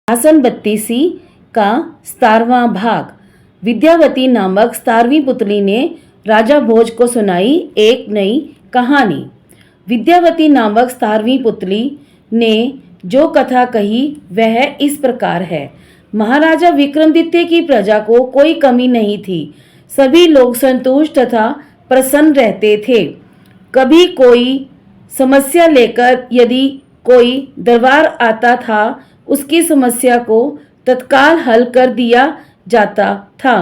आसन 32 का 17वां भाग। विद्यावती नामक 17वीं पुतली ने राजा भोज को सुनाई एक नई कहानी। विद्यावती नामक 17वीं पुतली ने जो कथा कही वह इस प्रकार है। महाराजा विक्रमादित्य की प्रजा को कोई कमी नहीं थी। सभी लोग संतुष्ट तथा प्रसन्न रहते थे। कभी कोई समस्या लेकर यदि कोई दरबार आता था, उसकी समस्या को तत्काल हल कर दिया जाता था।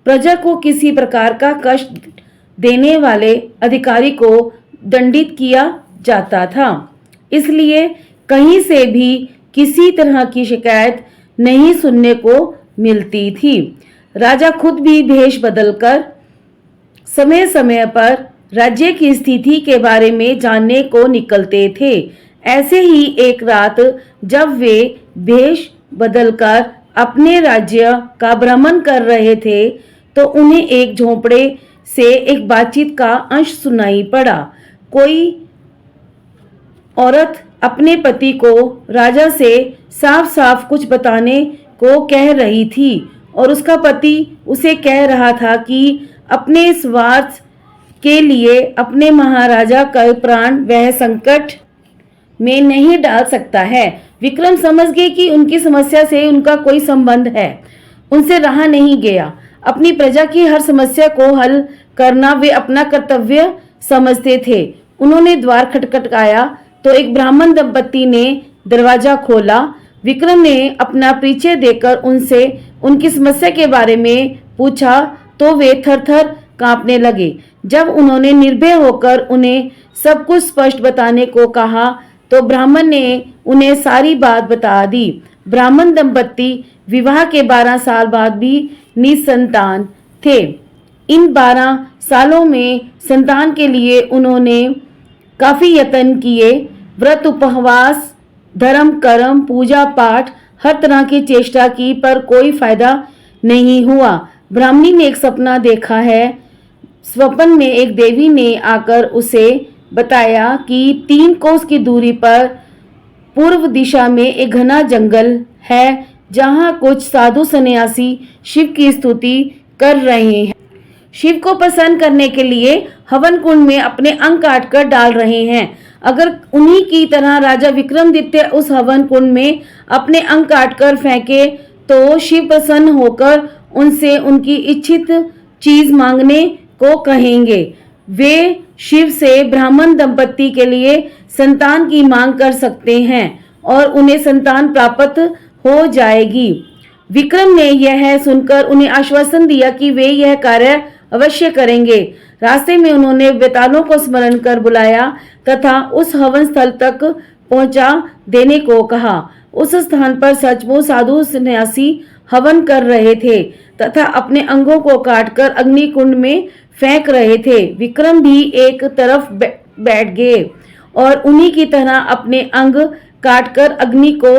प्रजा को किसी प्रकार का कष्ट देने वाले अधिकारी को दंडित किया जाता था। इसलिए कहीं से भी किसी तरह की शिकायत नहीं सुनने को मिलती थी। राजा खुद भी भेष बदलकर समय समय पर राज्य की स्थिति के बारे में जानने को निकलते थे। ऐसे ही एक रात जब वे भेष बदलकर अपने राज्य का भ्रमण कर रहे थे, तो उन्हें एक झोंपड़े से एक बातचीत का अंश सुनाई पड़ा। कोई औरत अपने पति को राजा से साफ साफ कुछ बताने को कह रही थी और उसका पति उसे कह रहा था कि अपने स्वार्थ के लिए अपने महाराजा का प्राण वह संकट में नहीं डाल सकता है। विक्रम समझ गए कि उनकी समस्या से उनका कोई संबंध है। उनसे रहा नहीं गया। अपनी प्रजा की हर समस्या को हल करना वे अपना कर्तव्य समझते थे। उन्होंने द्वार खटखटाया तो एक ब्राह्मण दंपत्ति ने दरवाजा खोला। विक्रम ने अपना परिचय देकर उनसे उनकी समस्या के बारे में पूछा तो वे थर-थर कांपने लगे। जब उन्होंने निर्भय होकर उन्हें सब कुछ स्पष्ट बताने को कहा तो ब्राह्मण ने उन्हें सारी बात बता दी। ब्राह्मण दंपत्ति विवाह के 12 साल बाद भी निसंतान थे। इन 12 सालों में संतान के लिए उन्होंने काफी यत्न किए। व्रत, उपवास, धर्म, कर्म, पूजा पाठ, हर तरह की चेष्टा की, पर कोई फायदा नहीं हुआ। ब्राह्मणी ने एक सपना देखा है। स्वप्न में एक देवी ने आकर उसे बताया कि 3 कोस की दूरी पर पूर्व दिशा में एक घना जंगल है, जहां कुछ साधु सन्यासी शिव की स्तुति कर रहे हैं। शिव को प्रसन्न करने के लिए हवन कुंड में अपने अंग काट कर डाल रहे हैं। अगर उन्हीं की तरह राजा विक्रमादित्य उस हवन कुंड में अपने अंग काट कर फेंके तो शिव प्रसन्न होकर उनसे उनकी इच्छित चीज मांगने को कहेंगे। वे शिव से ब्राह्मण दंपत्ति के लिए संतान की मांग कर सकते हैं और उन्हें संतान प्राप्त हो जाएगी। विक्रम ने यह सुनकर उन्हें आश्वासन दिया कि वे यह कार्य अवश्य करेंगे। रास्ते में उन्होंने बेतालों को स्मरण कर बुलाया तथा उस हवन स्थल तक पहुंचा देने को कहा। उस स्थान पर सचमुच साधु सन्यासी हवन कर रहे थे तथा अपने अंगों को काटकर अग्नि कुंड में फेंक रहे थे। विक्रम भी एक तरफ बैठ गए और उन्हीं की तरह अपने अंग काटकर अग्नि को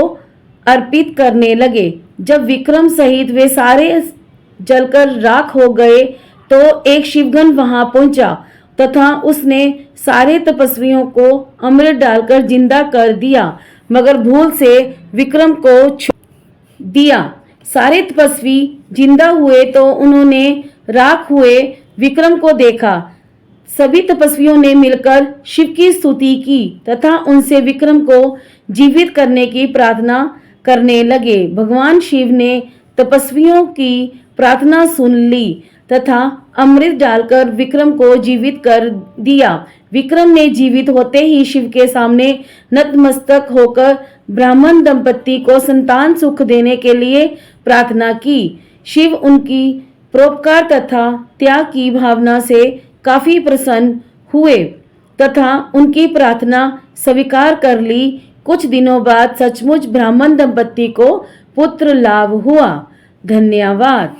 अर्पित करने लगे। जब विक्रम सहित वे सारे जलकर राख हो गए तो एक शिवगण वहां पहुंचा तथा उसने सारे तपस्वियों को अमृत डालकर जिंदा कर दिया, मगर भूल से विक्रम को छोड़ दिया। सारे तपस्वी जिंदा हुए तो उन्होंने राख हुए विक्रम को देखा। सभी तपस्वियों ने मिलकर शिव की स्तुति की तथा उनसे विक्रम को जीवित करने की प्रार्थना करने लगे। भगवान शिव ने तपस्वियों की प्रार्थना सुन ली तथा अमृत डालकर विक्रम को जीवित कर दिया। विक्रम ने जीवित होते ही शिव के सामने नतमस्तक होकर ब्राह्मण दंपत्ति को संतान सुख देने के लिए प्रार्थना की। शिव उनकी परोपकार तथा त्याग की भावना से काफी प्रसन्न हुए तथा उनकी प्रार्थना स्वीकार कर ली। कुछ दिनों बाद सचमुच ब्राह्मण दंपत्ति को पुत्र लाभ हुआ। धन्यवाद।